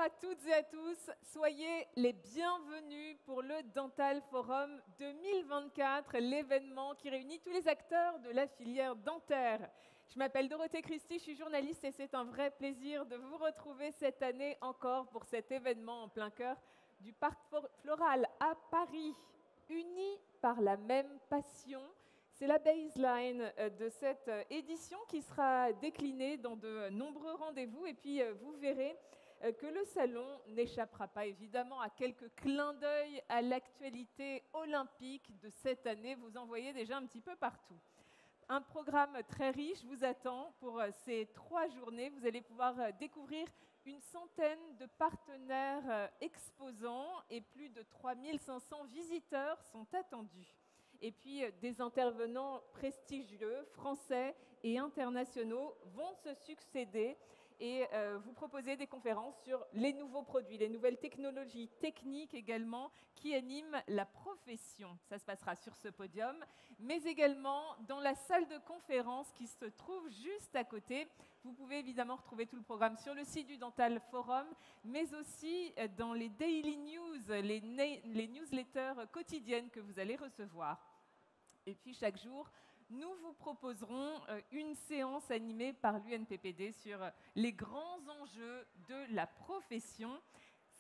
Bonjour à toutes et à tous, soyez les bienvenus pour le Dental Forum 2024, l'événement qui réunit tous les acteurs de la filière dentaire. Je m'appelle Dorothée Christie, je suis journaliste et c'est un vrai plaisir de vous retrouver cette année encore pour cet événement en plein cœur du Parc Floral à Paris, unis par la même passion. C'est la baseline de cette édition qui sera déclinée dans de nombreux rendez-vous et puis vous verrez que le salon n'échappera pas évidemment à quelques clins d'œil à l'actualité olympique de cette année. Vous en voyez déjà un petit peu partout. Un programme très riche vous attend pour ces 3 journées. Vous allez pouvoir découvrir une centaine de partenaires exposants et plus de 3500 visiteurs sont attendus. Et puis, des intervenants prestigieux, français et internationaux vont se succéder et vous proposer des conférences sur les nouveaux produits, les nouvelles technologies techniques également qui animent la profession. Ça se passera sur ce podium, mais également dans la salle de conférence qui se trouve juste à côté. Vous pouvez évidemment retrouver tout le programme sur le site du Dental Forum, mais aussi dans les Daily News, les newsletters quotidiennes que vous allez recevoir. Et puis chaque jour, nous vous proposerons une séance animée par l'UNPPD sur les grands enjeux de la profession.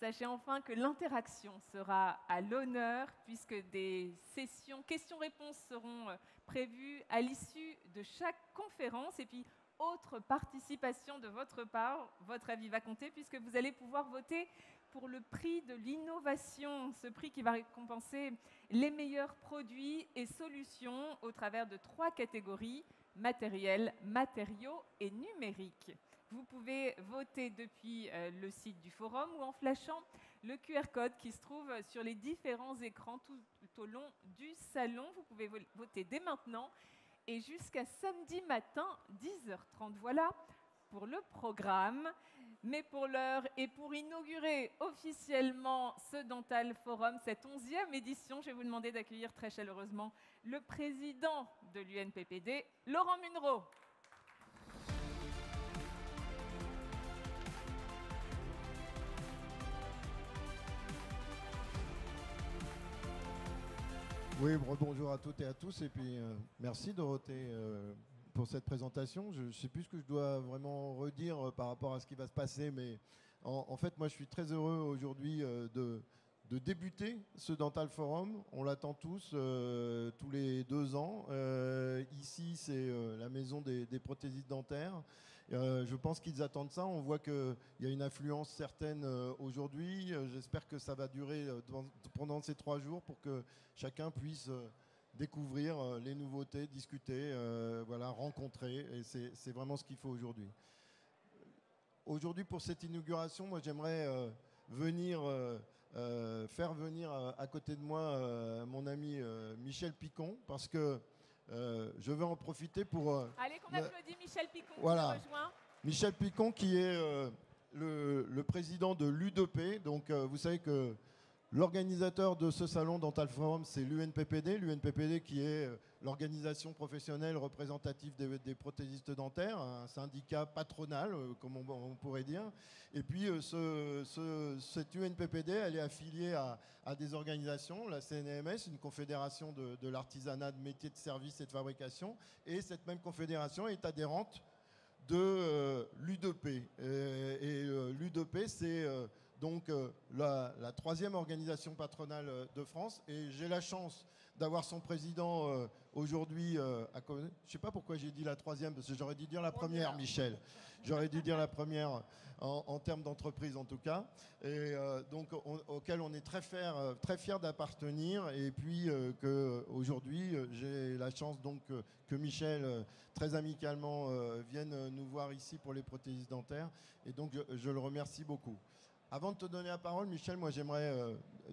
Sachez enfin que l'interaction sera à l'honneur puisque des sessions questions-réponses seront prévues à l'issue de chaque conférence. Et puis, autre participation de votre part, votre avis va compter puisque vous allez pouvoir voter pour le prix de l'innovation, ce prix qui va récompenser les meilleurs produits et solutions au travers de 3 catégories, matériel, matériaux et numérique. Vous pouvez voter depuis le site du forum ou en flashant le QR code qui se trouve sur les différents écrans tout au long du salon. Vous pouvez voter dès maintenant et jusqu'à samedi matin, 10h30. Voilà pour le programme. Mais pour l'heure et pour inaugurer officiellement ce Dental Forum, cette 11e édition, je vais vous demander d'accueillir très chaleureusement le président de l'UNPPD, Laurent Munro. Oui, bonjour à toutes et à tous, et puis merci Dorothée pour cette présentation. Je ne sais plus ce que je dois vraiment redire par rapport à ce qui va se passer, mais en fait, moi je suis très heureux aujourd'hui de débuter ce Dental Forum. On l'attend tous les 2 ans. Ici, c'est la maison des prothésistes dentaires. Je pense qu'ils attendent ça. On voit qu'il y a une affluence certaine aujourd'hui. J'espère que ça va durer pendant ces 3 jours pour que chacun puisse découvrir les nouveautés, discuter, voilà, rencontrer. Et c'est vraiment ce qu'il faut aujourd'hui. Aujourd'hui, pour cette inauguration, moi j'aimerais faire venir à côté de moi mon ami Michel Picon, parce que je vais en profiter pour... Allez, qu'on applaudit Michel Picon voilà, qui nous rejoint. Michel Picon qui est le président de l'U2P. Donc vous savez que l'organisateur de ce salon Dental Forum, c'est l'UNPPD qui est l'organisation professionnelle représentative des prothésistes dentaires, un syndicat patronal, comme on pourrait dire. Et puis, cette UNPPD, elle est affiliée à des organisations, la CNMS, une confédération de l'artisanat, de métiers de services et de fabrication. Et cette même confédération est adhérente de l'U2P. Et l'U2P, c'est donc la 3e organisation patronale de France. Et j'ai la chance d'avoir son président aujourd'hui. Je ne sais pas pourquoi j'ai dit la 3e, parce que j'aurais dû dire la première, Michel. J'aurais dû dire la première en termes d'entreprise, en tout cas. Et donc, auquel on est très fiers d'appartenir. Et puis, qu'aujourd'hui, j'ai la chance donc que Michel, très amicalement, vienne nous voir ici pour les prothésistes dentaires. Et donc, je le remercie beaucoup. Avant de te donner la parole, Michel, moi j'aimerais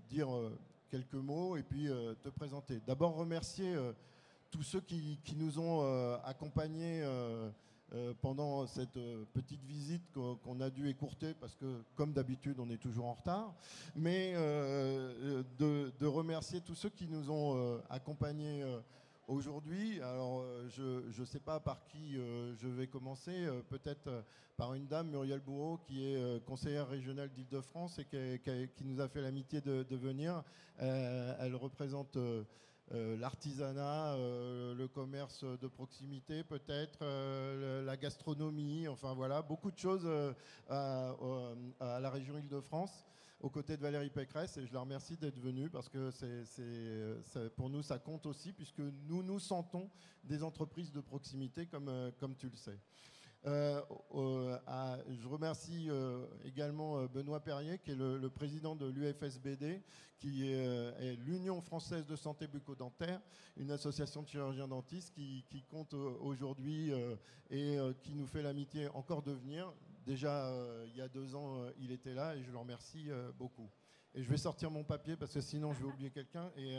dire quelques mots et puis te présenter. D'abord remercier tous ceux qui nous ont accompagnés pendant cette petite visite qu'on a dû écourter parce que, comme d'habitude, on est toujours en retard. Mais de remercier tous ceux qui nous ont accompagnés Aujourd'hui, alors je ne sais pas par qui je vais commencer, peut-être par une dame, Muriel Bourreau, qui est conseillère régionale d'Île-de-France et qui nous a fait l'amitié de venir. Elle représente l'artisanat, le commerce de proximité peut-être, la gastronomie, enfin voilà, beaucoup de choses à la région Île-de-France, aux côtés de Valérie Pécresse, et je la remercie d'être venue parce que pour nous ça compte aussi, puisque nous sentons des entreprises de proximité comme tu le sais. Je remercie également Benoît Perrier, qui est le président de l'UFSBD, qui est l'Union française de santé bucco-dentaire, une association de chirurgiens dentistes qui compte aujourd'hui et qui nous fait l'amitié encore de venir. Déjà, il y a 2 ans, il était là et je le remercie beaucoup. Et je vais sortir mon papier parce que sinon je vais oublier quelqu'un et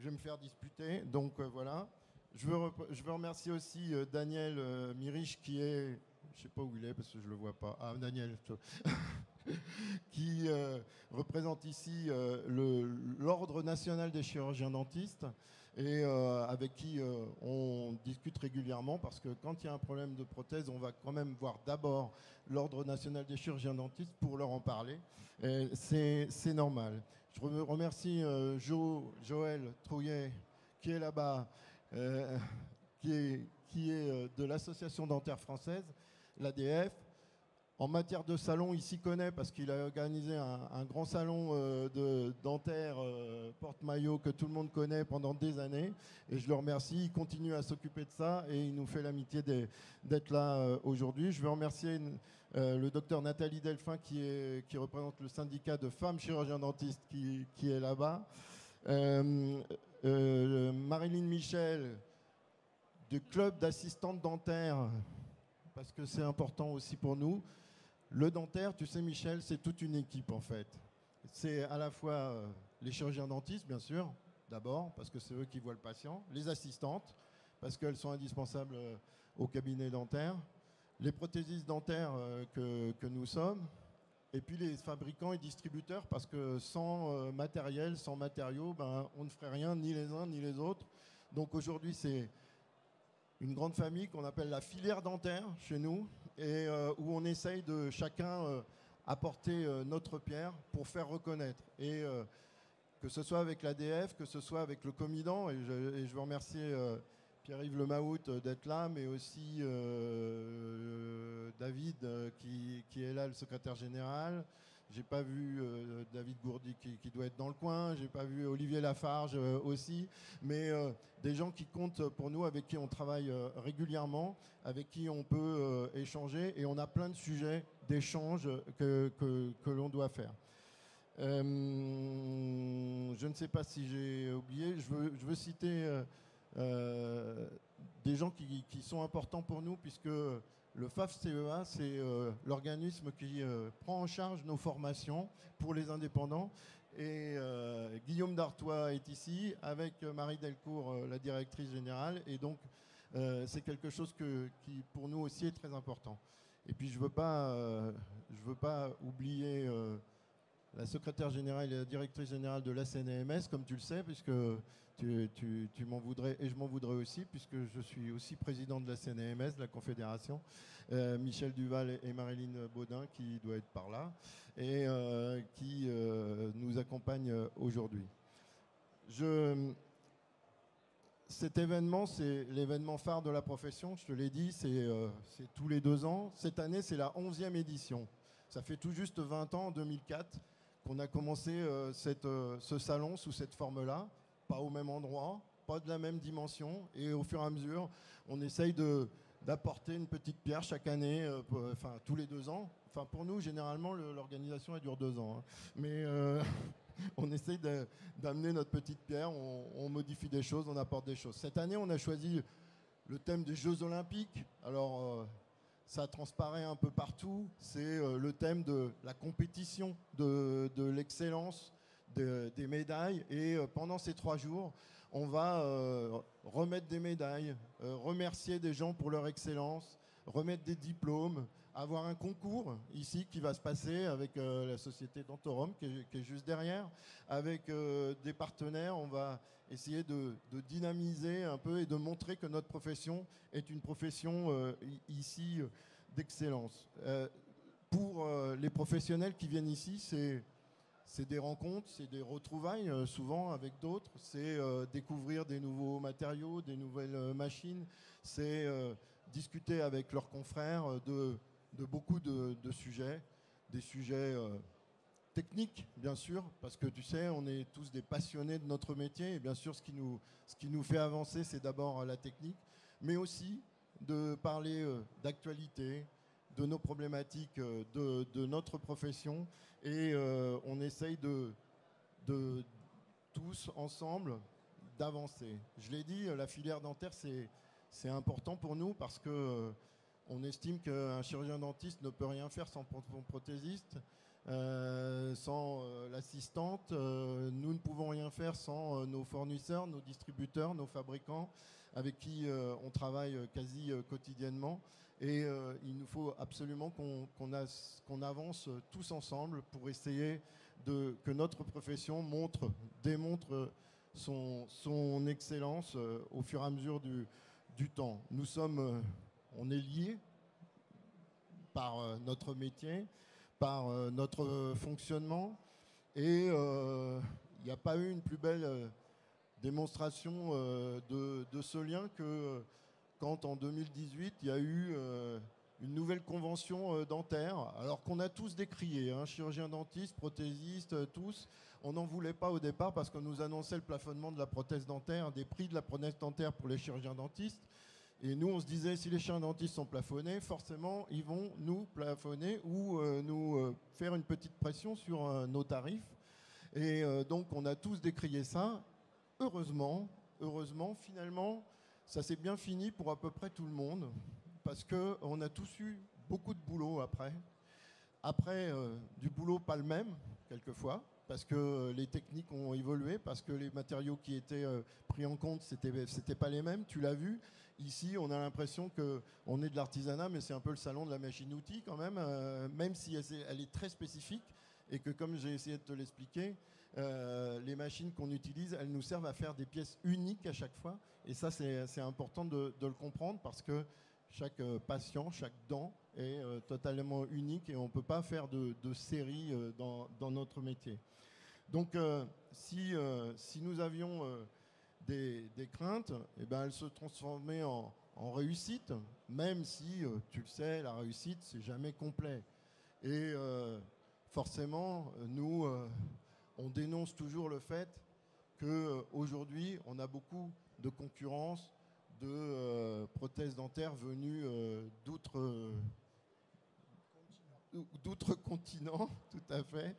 je vais me faire disputer. Donc voilà. Je veux remercier aussi Daniel Mirich, qui est, je ne sais pas où il est parce que je ne le vois pas, Daniel, qui représente ici l'Ordre national des chirurgiens dentistes et avec qui on discute régulièrement, parce que quand il y a un problème de prothèse, on va quand même voir d'abord l'Ordre national des chirurgiens dentistes pour leur en parler. C'est normal. Je remercie Joël Trouillet, qui est là-bas, qui est de l'Association dentaire française, l'ADF. En matière de salon, il s'y connaît parce qu'il a organisé un grand salon de dentaire porte-maillot que tout le monde connaît pendant des années. Et je le remercie, il continue à s'occuper de ça et il nous fait l'amitié d'être là aujourd'hui. Je veux remercier le docteur Nathalie Delphin qui représente le syndicat de femmes chirurgiens dentistes qui est là-bas. Marilyn Michel du club d'assistantes dentaires, parce que c'est important aussi pour nous. Le dentaire, tu sais Michel, c'est toute une équipe en fait. C'est à la fois les chirurgiens dentistes, bien sûr, d'abord, parce que c'est eux qui voient le patient, les assistantes, parce qu'elles sont indispensables au cabinet dentaire, les prothésistes dentaires que nous sommes, et puis les fabricants et distributeurs, parce que sans matériel, sans matériaux, on ne ferait rien, ni les uns ni les autres. Donc aujourd'hui, c'est une grande famille qu'on appelle la filière dentaire chez nous, et où on essaye de chacun apporter notre pierre pour faire reconnaître. Et que ce soit avec l'ADF, que ce soit avec le Comidan, et je veux remercier Pierre-Yves Lemahout d'être là, mais aussi David qui est là, le secrétaire général. J'ai pas vu David Gourdy qui doit être dans le coin. J'ai pas vu Olivier Lafarge aussi. Mais des gens qui comptent pour nous, avec qui on travaille régulièrement, avec qui on peut échanger. Et on a plein de sujets d'échange que l'on doit faire. Je ne sais pas si j'ai oublié. Je veux citer des gens qui sont importants pour nous, puisque le FAF-CEA, c'est l'organisme qui prend en charge nos formations pour les indépendants. Et Guillaume Dartois est ici, avec Marie Delcourt, la directrice générale. Et donc, c'est quelque chose qui, pour nous aussi, est très important. Et puis, je veux pas oublier la secrétaire générale et la directrice générale de la CNEMS, comme tu le sais, puisque tu m'en voudrais, et je m'en voudrais aussi, puisque je suis aussi président de la CNEMS, de la Confédération, Michel Duval et Marilyn Baudin, qui doit être par là, et qui nous accompagnent aujourd'hui. Cet événement, c'est l'événement phare de la profession, je te l'ai dit, c'est tous les 2 ans. Cette année, c'est la 11e édition. Ça fait tout juste 20 ans, en 2004, qu'on a commencé ce salon sous cette forme-là, pas au même endroit, pas de la même dimension, et au fur et à mesure, on essaye d'apporter une petite pierre chaque année, enfin tous les 2 ans. Enfin pour nous, généralement, l'organisation elle dure 2 ans, hein. Mais on essaye d'amener notre petite pierre, on modifie des choses, on apporte des choses. Cette année, on a choisi le thème des Jeux Olympiques. Alors ça transparaît un peu partout, c'est le thème de la compétition, de l'excellence, des médailles. Et pendant ces 3 jours, on va remettre des médailles, remercier des gens pour leur excellence, remettre des diplômes, avoir un concours ici qui va se passer avec la société Dentorum qui est juste derrière, avec des partenaires. On va essayer de dynamiser un peu et de montrer que notre profession est une profession ici d'excellence. Pour les professionnels qui viennent ici, c'est des rencontres, c'est des retrouvailles souvent avec d'autres, c'est découvrir des nouveaux matériaux, des nouvelles machines, c'est discuter avec leurs confrères de beaucoup de sujets, des sujets techniques bien sûr, parce que tu sais, on est tous des passionnés de notre métier et bien sûr ce qui nous fait avancer, c'est d'abord la technique, mais aussi de parler d'actualité, de nos problématiques, de notre profession, et on essaye de tous ensemble d'avancer. Je l'ai dit, la filière dentaire, c'est important pour nous parce que on estime qu'un chirurgien dentiste ne peut rien faire sans son prothésiste, sans l'assistante. Nous ne pouvons rien faire sans nos fournisseurs, nos distributeurs, nos fabricants, avec qui on travaille quasi quotidiennement. Et il nous faut absolument qu'on avance tous ensemble pour essayer que notre profession démontre son excellence au fur et à mesure du temps. On est liés par notre métier, par notre fonctionnement, et il n'y a pas eu une plus belle démonstration de ce lien que quand en 2018 il y a eu une nouvelle convention dentaire, alors qu'on a tous décrié, hein, chirurgiens dentistes, prothésistes, tous. On n'en voulait pas au départ parce qu'on nous annonçait le plafonnement de la prothèse dentaire, des prix de la prothèse dentaire pour les chirurgiens dentistes. Et nous, on se disait, si les chirurgiens dentistes sont plafonnés, forcément, ils vont nous plafonner ou nous faire une petite pression sur nos tarifs. Et donc, on a tous décrié ça. Heureusement, finalement, ça s'est bien fini pour à peu près tout le monde, parce qu'on a tous eu beaucoup de boulot après. Après, du boulot pas le même, quelquefois, parce que les techniques ont évolué, parce que les matériaux qui étaient pris en compte, c'était pas les mêmes, tu l'as vu. Ici, on a l'impression qu'on est de l'artisanat, mais c'est un peu le salon de la machine-outil quand même si elle est très spécifique, et que comme j'ai essayé de te l'expliquer, les machines qu'on utilise, elles nous servent à faire des pièces uniques à chaque fois. Et ça, c'est important de le comprendre, parce que chaque patient, chaque dent est totalement unique et on ne peut pas faire de série dans notre métier. Donc, si nous avions des craintes, eh ben, elles se transformaient en réussite, même si, tu le sais, la réussite, c'est jamais complet. Et forcément, nous, on dénonce toujours le fait qu'aujourd'hui, on a beaucoup de concurrence, de prothèses dentaires venues d'outre continents, tout à fait,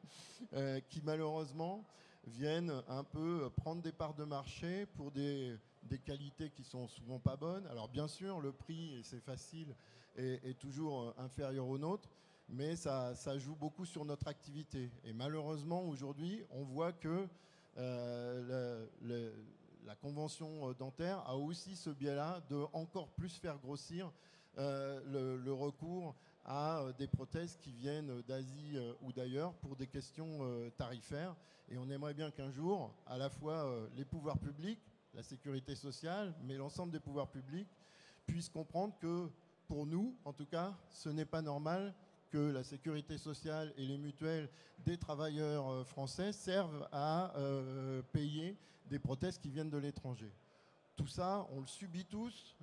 qui malheureusement viennent un peu prendre des parts de marché pour des qualités qui sont souvent pas bonnes. Alors bien sûr, le prix, et c'est facile, est toujours inférieur au nôtre, mais ça joue beaucoup sur notre activité. Et malheureusement, aujourd'hui, on voit que la convention dentaire a aussi ce biais-là de encore plus faire grossir le recours à des prothèses qui viennent d'Asie ou d'ailleurs pour des questions tarifaires. Et on aimerait bien qu'un jour, à la fois les pouvoirs publics, la sécurité sociale, mais l'ensemble des pouvoirs publics puissent comprendre que, pour nous, en tout cas, ce n'est pas normal que la sécurité sociale et les mutuelles des travailleurs français servent à payer des prothèses qui viennent de l'étranger. Tout ça, on le subit tous,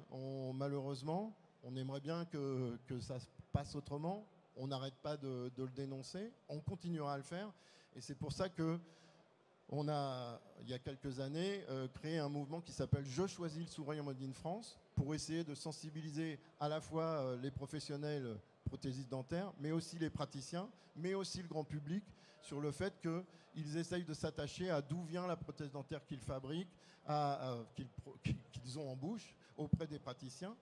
malheureusement. On aimerait bien que ça se passe autrement. On n'arrête pas de le dénoncer. On continuera à le faire. Et c'est pour ça qu'on a, il y a quelques années, créé un mouvement qui s'appelle « Je choisis le sourire Made in France » pour essayer de sensibiliser à la fois les professionnels prothésistes dentaires, mais aussi les praticiens, mais aussi le grand public, sur le fait qu'ils essayent de s'attacher à d'où vient la prothèse dentaire qu'ils fabriquent, qu'ils ont en bouche auprès des praticiens.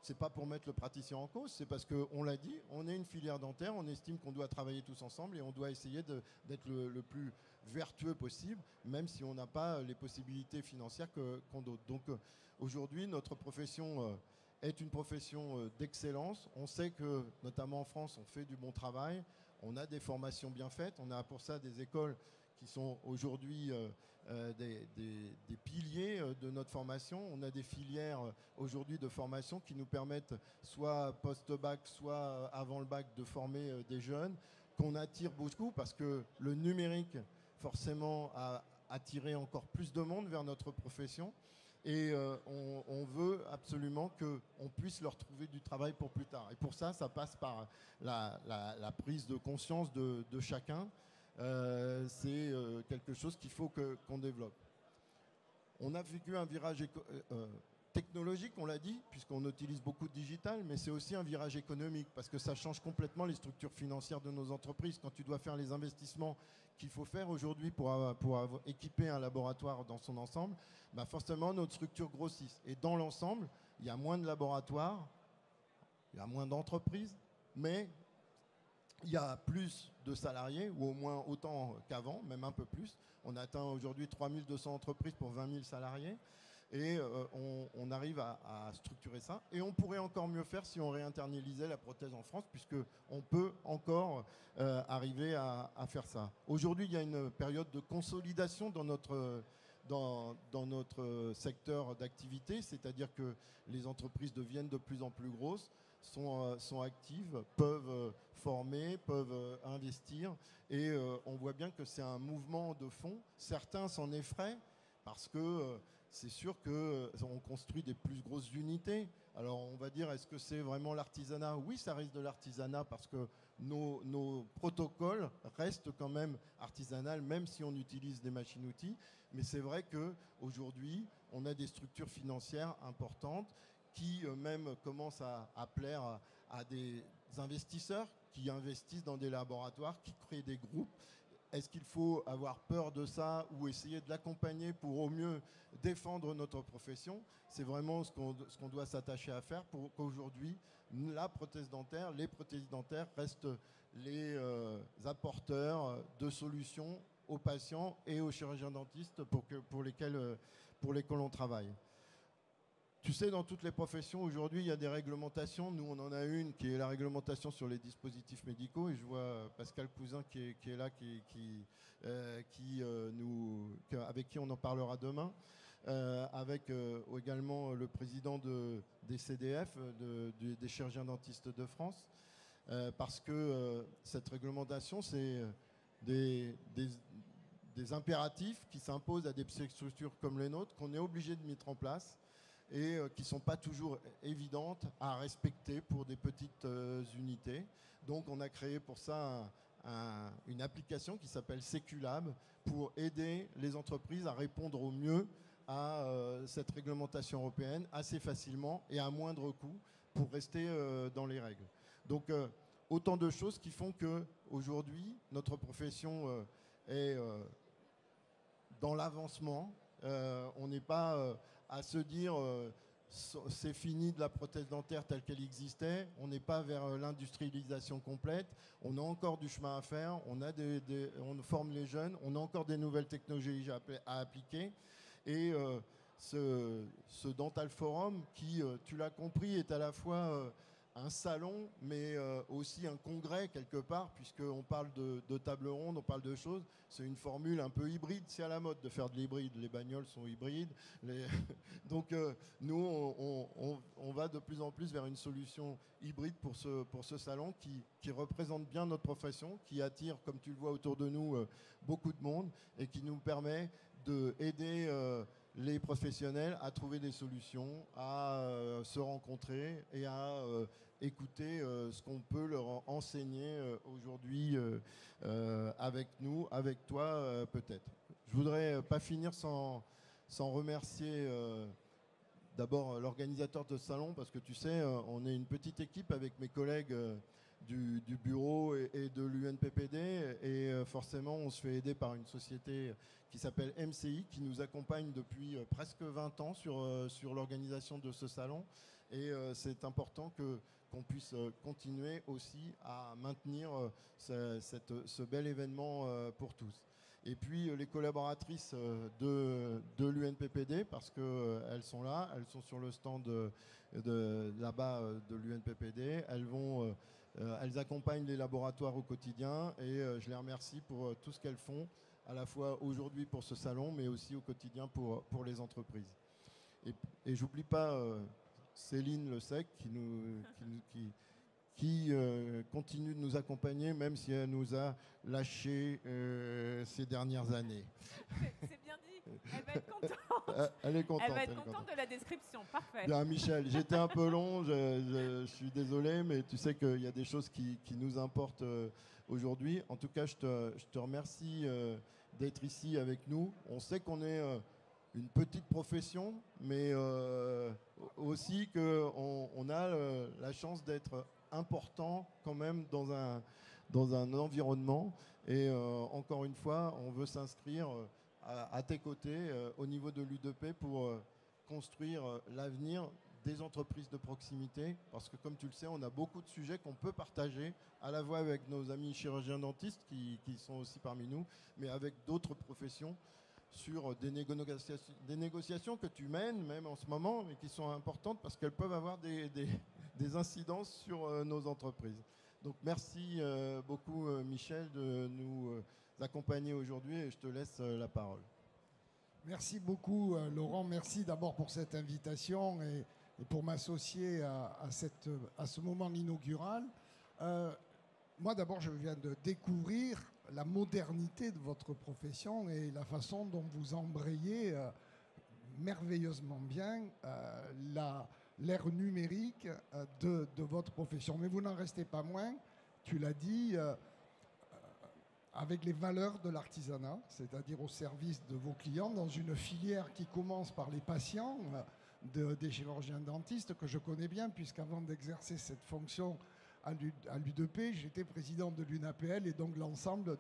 C'est pas pour mettre le praticien en cause, c'est parce qu'on l'a dit, on est une filière dentaire, on estime qu'on doit travailler tous ensemble et on doit essayer d'être le plus vertueux possible, même si on n'a pas les possibilités financières qu'ont d'autres. Donc aujourd'hui, notre profession est une profession d'excellence. On sait que, notamment en France, on fait du bon travail. On a des formations bien faites. On a pour ça des écoles qui sont aujourd'hui des piliers de notre formation. On a des filières aujourd'hui de formation qui nous permettent, soit post-bac, soit avant le bac, de former des jeunes qu'on attire beaucoup parce que le numérique, forcément, a attiré encore plus de monde vers notre profession. Et on veut absolument qu'on puisse leur trouver du travail pour plus tard. Et pour ça, ça passe par la prise de conscience de chacun. C'est quelque chose qu'il faut qu'on développe. On a vécu un virage technologique, on l'a dit, puisqu'on utilise beaucoup de digital, mais c'est aussi un virage économique, parce que ça change complètement les structures financières de nos entreprises. Quand tu dois faire les investissements qu'il faut faire aujourd'hui pour équiper un laboratoire dans son ensemble, bah forcément notre structure grossit. Et dans l'ensemble, il y a moins de laboratoires, il y a moins d'entreprises, mais il y a plus de salariés, ou au moins autant qu'avant, même un peu plus. On atteint aujourd'hui 3200 entreprises pour 20 000 salariés. Et on arrive à structurer ça. Et on pourrait encore mieux faire si on réinternalisait la prothèse en France, puisqu'on peut encore arriver à faire ça. Aujourd'hui, il y a une période de consolidation dans notre secteur d'activité, c'est-à-dire que les entreprises deviennent de plus en plus grosses, sont actives, peuvent former, peuvent investir. Et on voit bien que c'est un mouvement de fond. Certains s'en effraient parce que c'est sûr qu'on construit des plus grosses unités. Alors on va dire, est-ce que c'est vraiment l'artisanat? Oui, ça reste de l'artisanat parce que nos protocoles restent quand même artisanales, même si on utilise des machines-outils. Mais c'est vrai qu'aujourd'hui, on a des structures financières importantes qui même commencent à plaire à des investisseurs qui investissent dans des laboratoires, qui créent des groupes. Est-ce qu'il faut avoir peur de ça ou essayer de l'accompagner pour au mieux défendre notre profession? C'est vraiment ce qu'on doit s'attacher à faire pour qu'aujourd'hui, la prothèse dentaire, les prothèses dentaires restent les apporteurs de solutions aux patients et aux chirurgiens dentistes pour lesquels on travaille. Tu sais, dans toutes les professions, aujourd'hui, il y a des réglementations. Nous, on en a une qui est la réglementation sur les dispositifs médicaux. Et je vois Pascal Cousin qui est là, avec qui on en parlera demain. Avec également le président des CDF, des chirurgiens dentistes de France. Parce que cette réglementation, c'est des impératifs qui s'imposent à des structures comme les nôtres, qu'on est obligé de mettre en place, et qui ne sont pas toujours évidentes à respecter pour des petites unités. Donc on a créé pour ça une application qui s'appelle Seculab pour aider les entreprises à répondre au mieux à cette réglementation européenne assez facilement et à moindre coût pour rester dans les règles. Donc autant de choses qui font qu'aujourd'hui, notre profession est dans l'avancement. On n'est pas à se dire c'est fini de la prothèse dentaire telle qu'elle existait. On n'est pas vers l'industrialisation complète. On a encore du chemin à faire. On forme les jeunes. On a encore des nouvelles technologies à appliquer. Et ce Dental Forum qui, tu l'as compris, est à la fois un salon, mais aussi un congrès quelque part, puisqu'on parle de table ronde, on parle de choses. C'est une formule un peu hybride, c'est à la mode de faire de l'hybride. Les bagnoles sont hybrides. Donc nous, on va de plus en plus vers une solution hybride pour ce salon qui représente bien notre profession, qui attire, comme tu le vois autour de nous, beaucoup de monde et qui nous permet d'aider les professionnels à trouver des solutions, à se rencontrer et à écouter ce qu'on peut leur enseigner aujourd'hui avec nous, avec toi peut-être. Je voudrais pas finir sans remercier d'abord l'organisateur de ce salon, parce que tu sais, on est une petite équipe avec mes collègues du bureau et de l'UNPPD, et forcément on se fait aider par une société qui s'appelle MCI, qui nous accompagne depuis presque 20 ans sur l'organisation de ce salon, et c'est important qu'on puisse continuer aussi à maintenir ce bel événement pour tous. Et puis les collaboratrices de l'UNPPD, parce qu'elles sont là, elles sont sur le stand là-bas de l'UNPPD. Elles accompagnent les laboratoires au quotidien et je les remercie pour tout ce qu'elles font, à la fois aujourd'hui pour ce salon, mais aussi au quotidien pour les entreprises. Et j'oublie pas Céline Le Sec qui continue de nous accompagner, même si elle nous a lâchés ces dernières années. C'est bien dit, elle va être contente. Elle est contente. Elle va être contente de la description, parfait. Bien, Michel, j'étais un peu long, je suis désolé, mais tu sais qu'il y a des choses qui nous importent aujourd'hui. En tout cas, je te remercie d'être ici avec nous. On sait qu'on est une petite profession, mais aussi qu'on a la chance d'être important quand même dans un environnement. Et encore une fois, on veut s'inscrire à tes côtés au niveau de l'U2P pour construire l'avenir des entreprises de proximité, parce que comme tu le sais, on a beaucoup de sujets qu'on peut partager à la fois avec nos amis chirurgiens dentistes qui sont aussi parmi nous, mais avec d'autres professions sur des négociations que tu mènes même en ce moment et qui sont importantes parce qu'elles peuvent avoir des incidences sur nos entreprises. Donc merci beaucoup Michel de nous accompagner aujourd'hui et je te laisse la parole. Merci beaucoup Laurent, merci d'abord pour cette invitation et pour m'associer à ce moment inaugural. Moi d'abord je viens de découvrir la modernité de votre profession et la façon dont vous embrayez merveilleusement bien l'ère numérique de votre profession. Mais vous n'en restez pas moins, tu l'as dit, avec les valeurs de l'artisanat, c'est-à-dire au service de vos clients, dans une filière qui commence par les patients des chirurgiens dentistes, que je connais bien, puisqu'avant d'exercer cette fonction à l'U2P, j'étais président de l'UNAPL, et donc l'ensemble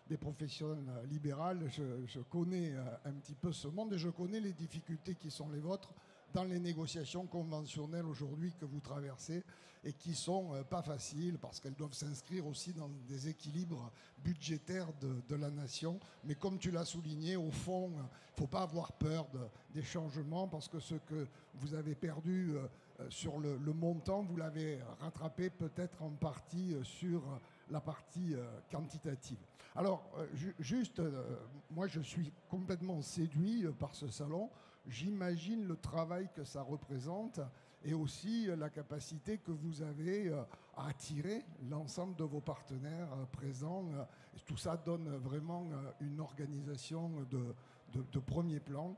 des professions libérales, je connais un petit peu ce monde, et je connais les difficultés qui sont les vôtres dans les négociations conventionnelles aujourd'hui que vous traversez et qui ne sont pas faciles parce qu'elles doivent s'inscrire aussi dans des équilibres budgétaires de la nation. Mais comme tu l'as souligné, au fond, il ne faut pas avoir peur des changements parce que ce que vous avez perdu sur le montant, vous l'avez rattrapé peut-être en partie sur la partie quantitative. Alors, moi je suis complètement séduit par ce salon. J'imagine le travail que ça représente et aussi la capacité que vous avez à attirer l'ensemble de vos partenaires présents. Tout ça donne vraiment une organisation de premier plan.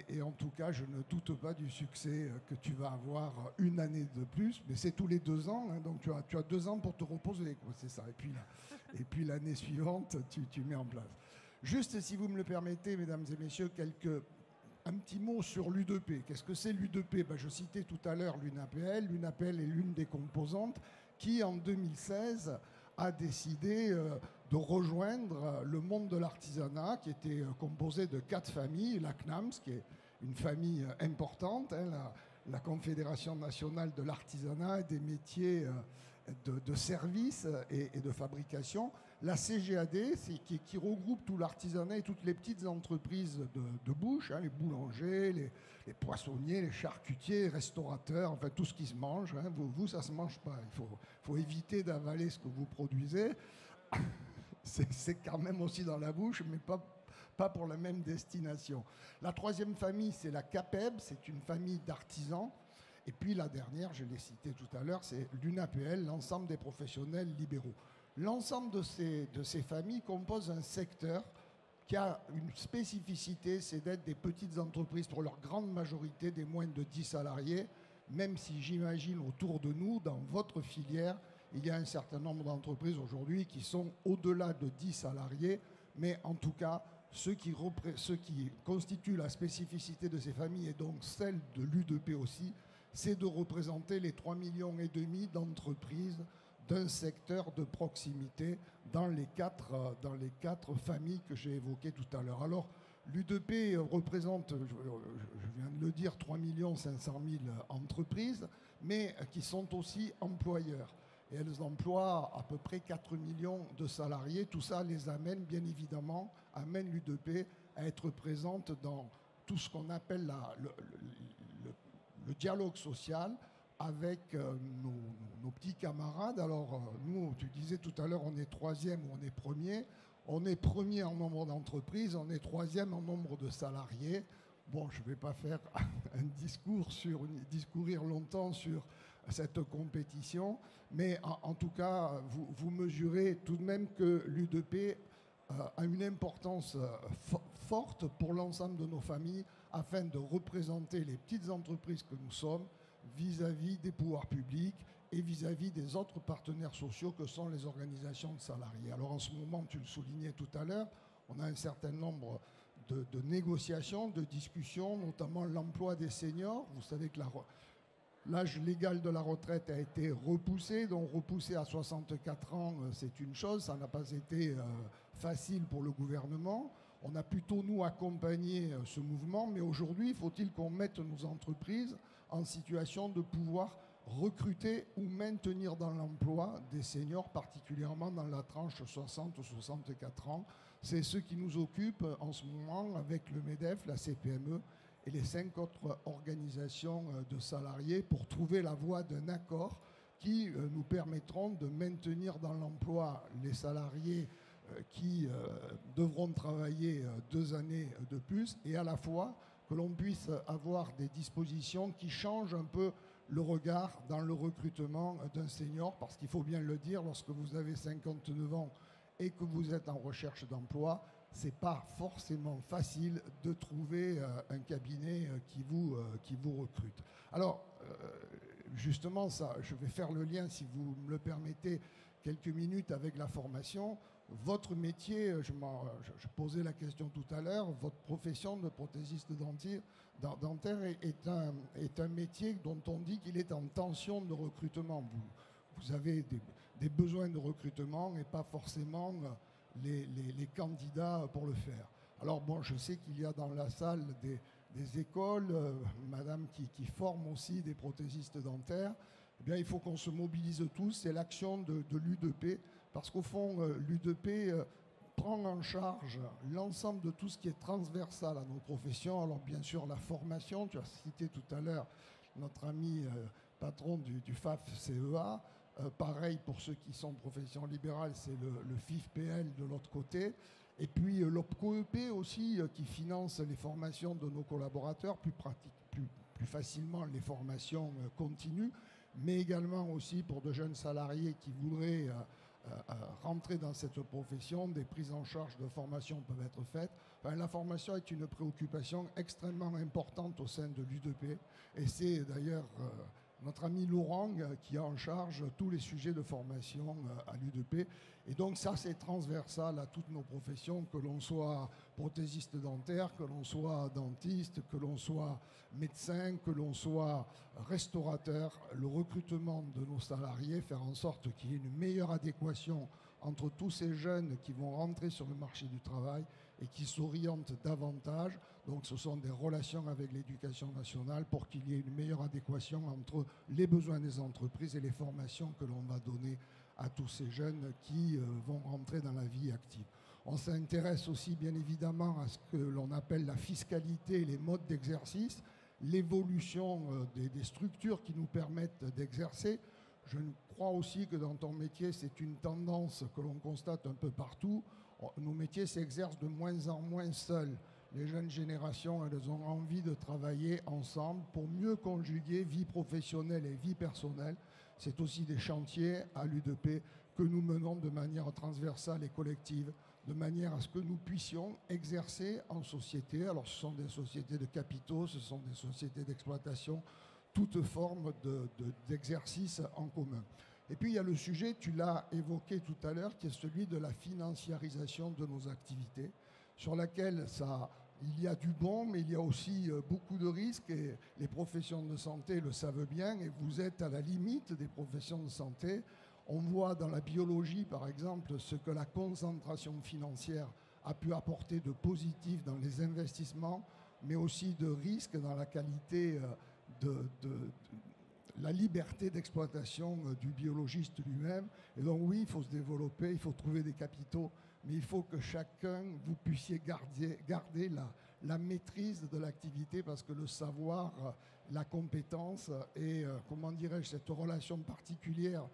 Et en tout cas, je ne doute pas du succès que tu vas avoir une année de plus. Mais c'est tous les 2 ans, hein, donc tu as 2 ans pour te reposer, c'est ça. Et puis l'année suivante, tu mets en place. Juste, si vous me le permettez, mesdames et messieurs, un petit mot sur l'U2P. Qu'est-ce que c'est l'U2P? Je citais tout à l'heure l'UNAPL. L'UNAPL est l'une des composantes qui, en 2016, a décidé de rejoindre le monde de l'artisanat, qui était composé de 4 familles. La CNAMS, qui est une famille importante, hein, la Confédération nationale de l'artisanat et des métiers de services et de fabrication. La CGAD, qui regroupe tout l'artisanat et toutes les petites entreprises de bouche, hein, les boulangers, les poissonniers, les charcutiers, les restaurateurs, enfin tout ce qui se mange. Hein. Vous, ça ne se mange pas. Il faut éviter d'avaler ce que vous produisez. C'est quand même aussi dans la bouche, mais pas pour la même destination. La troisième famille, c'est la CAPEB, c'est une famille d'artisans. Et puis la dernière, je l'ai citée tout à l'heure, c'est l'UNAPL, l'ensemble des professionnels libéraux. L'ensemble de ces familles composent un secteur qui a une spécificité, c'est d'être des petites entreprises, pour leur grande majorité, des moins de 10 salariés, même si j'imagine autour de nous, dans votre filière, il y a un certain nombre d'entreprises aujourd'hui qui sont au-delà de 10 salariés, mais en tout cas, ce qui constitue la spécificité de ces familles, et donc celle de l'U2P aussi, c'est de représenter les 3,5 millions d'entreprises d'un secteur de proximité dans les quatre familles que j'ai évoquées tout à l'heure. Alors, l'U2P représente, je viens de le dire, 3,5 millions d'entreprises, mais qui sont aussi employeurs. et elles emploient à peu près 4 millions de salariés. Tout ça les amène, bien évidemment, amène l'U2P à être présente dans tout ce qu'on appelle le dialogue social avec nos petits camarades. Alors, nous, tu disais tout à l'heure, on est troisième ou on est premier. On est premier en nombre d'entreprises, on est troisième en nombre de salariés. Bon, je ne vais pas faire un discourir longtemps sur cette compétition, mais en tout cas, vous mesurez tout de même que l'U2P a une importance forte pour l'ensemble de nos familles afin de représenter les petites entreprises que nous sommes vis-à-vis des pouvoirs publics et vis-à-vis des autres partenaires sociaux que sont les organisations de salariés. Alors en ce moment, tu le soulignais tout à l'heure, on a un certain nombre de négociations, de discussions, notamment l'emploi des seniors. Vous savez que l'âge légal de la retraite a été repoussé, donc repoussé à 64 ans, c'est une chose, ça n'a pas été facile pour le gouvernement. On a plutôt, nous, accompagné ce mouvement, mais aujourd'hui, faut-il qu'on mette nos entreprises en situation de pouvoir recruter ou maintenir dans l'emploi des seniors, particulièrement dans la tranche 60-64 ans. C'est ce qui nous occupe en ce moment avec le MEDEF, la CPME et les 5 autres organisations de salariés pour trouver la voie d'un accord qui nous permettront de maintenir dans l'emploi les salariés qui devront travailler 2 années de plus et à la fois que l'on puisse avoir des dispositions qui changent un peu le regard dans le recrutement d'un senior, parce qu'il faut bien le dire, lorsque vous avez 59 ans et que vous êtes en recherche d'emploi, c'est pas forcément facile de trouver un cabinet qui vous recrute. Alors, justement, ça, je vais faire le lien, si vous me le permettez, quelques minutes avec la formation. Votre métier, je posais la question tout à l'heure, votre profession de prothésiste dentaire est un métier dont on dit qu'il est en tension de recrutement. Vous avez des besoins de recrutement et pas forcément les candidats pour le faire. Alors bon, je sais qu'il y a dans la salle des écoles, madame qui forment aussi des prothésistes dentaires. Eh bien, il faut qu'on se mobilise tous, c'est l'action de l'U2P, parce qu'au fond, l'U2P prend en charge l'ensemble de tout ce qui est transversal à nos professions. Alors bien sûr, la formation, tu as cité tout à l'heure notre ami patron du FAF-CEA, pareil pour ceux qui sont professions libérales, c'est le FIF-PL de l'autre côté. Et puis l'OPCO-EP aussi, qui finance les formations de nos collaborateurs, plus facilement les formations continues, mais également aussi pour de jeunes salariés qui voudraient rentrer dans cette profession, des prises en charge de formation peuvent être faites. Enfin, la formation est une préoccupation extrêmement importante au sein de l'U2P, et c'est d'ailleurs notre ami Laurent qui a en charge tous les sujets de formation à l'U2P. Et donc ça, c'est transversal à toutes nos professions, que l'on soit prothésiste dentaire, que l'on soit dentiste, que l'on soit médecin, que l'on soit restaurateur. Le recrutement de nos salariés, faire en sorte qu'il y ait une meilleure adéquation entre tous ces jeunes qui vont rentrer sur le marché du travail et qui s'orientent davantage. Donc ce sont des relations avec l'éducation nationale pour qu'il y ait une meilleure adéquation entre les besoins des entreprises et les formations que l'on va donner à tous ces jeunes qui vont rentrer dans la vie active. On s'intéresse aussi bien évidemment à ce que l'on appelle la fiscalité et les modes d'exercice, l'évolution des structures qui nous permettent d'exercer. Je crois aussi que dans ton métier, c'est une tendance que l'on constate un peu partout. Nos métiers s'exercent de moins en moins seuls. Les jeunes générations, elles ont envie de travailler ensemble pour mieux conjuguer vie professionnelle et vie personnelle. C'est aussi des chantiers à l'U2P que nous menons de manière transversale et collective, de manière à ce que nous puissions exercer en société. Alors ce sont des sociétés de capitaux, ce sont des sociétés d'exploitation, toute forme d'exercice en commun. Et puis il y a le sujet, tu l'as évoqué tout à l'heure, qui est celui de la financiarisation de nos activités, sur laquelle il y a du bon, mais il y a aussi beaucoup de risques, et les professions de santé le savent bien, et vous êtes à la limite des professions de santé. On voit dans la biologie, par exemple, ce que la concentration financière a pu apporter de positif dans les investissements, mais aussi de risques dans la qualité la liberté d'exploitation du biologiste lui-même. Et donc oui, il faut se développer, il faut trouver des capitaux, mais il faut que chacun, vous puissiez garder la maîtrise de l'activité, parce que le savoir, la compétence et, comment dirais-je, cette relation particulière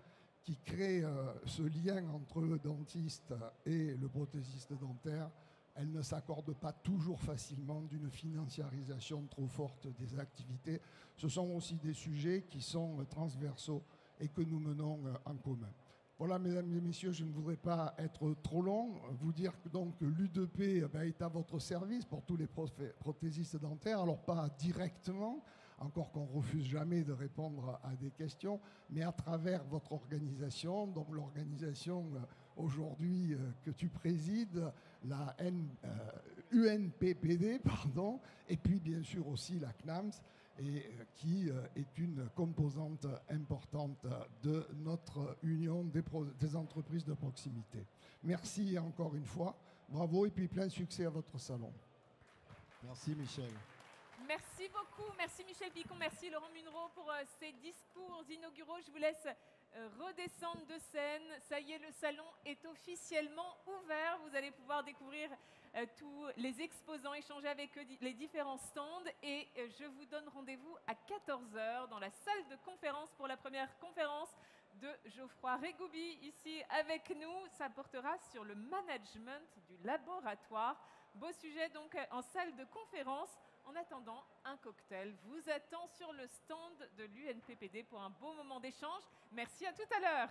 qui crée ce lien entre le dentiste et le prothésiste dentaire, elle ne s'accorde pas toujours facilement d'une financiarisation trop forte des activités. Ce sont aussi des sujets qui sont transversaux et que nous menons en commun. Voilà, mesdames et messieurs, je ne voudrais pas être trop long. Vous dire que donc l'U2P est à votre service pour tous les prothésistes dentaires. Alors pas directement, encore qu'on refuse jamais de répondre à des questions, mais à travers votre organisation, donc l'organisation aujourd'hui que tu présides, la UNPPD, pardon, et puis bien sûr aussi la CNAMS, et qui est une composante importante de notre union des entreprises de proximité. Merci encore une fois, bravo et puis plein succès à votre salon. Merci Michel. Merci beaucoup, merci Michel Picon, merci Laurent Munro pour ces discours inauguraux. Je vous laisse redescendre de scène. Ça y est, le salon est officiellement ouvert. Vous allez pouvoir découvrir tous les exposants, échanger avec eux les différents stands. Et je vous donne rendez-vous à 14 h dans la salle de conférence pour la première conférence de Geoffroy Régoubi ici avec nous. Ça portera sur le management du laboratoire. Beau sujet donc en salle de conférence. En attendant, un cocktail vous attend sur le stand de l'UNPPD pour un beau moment d'échange. Merci, à tout à l'heure.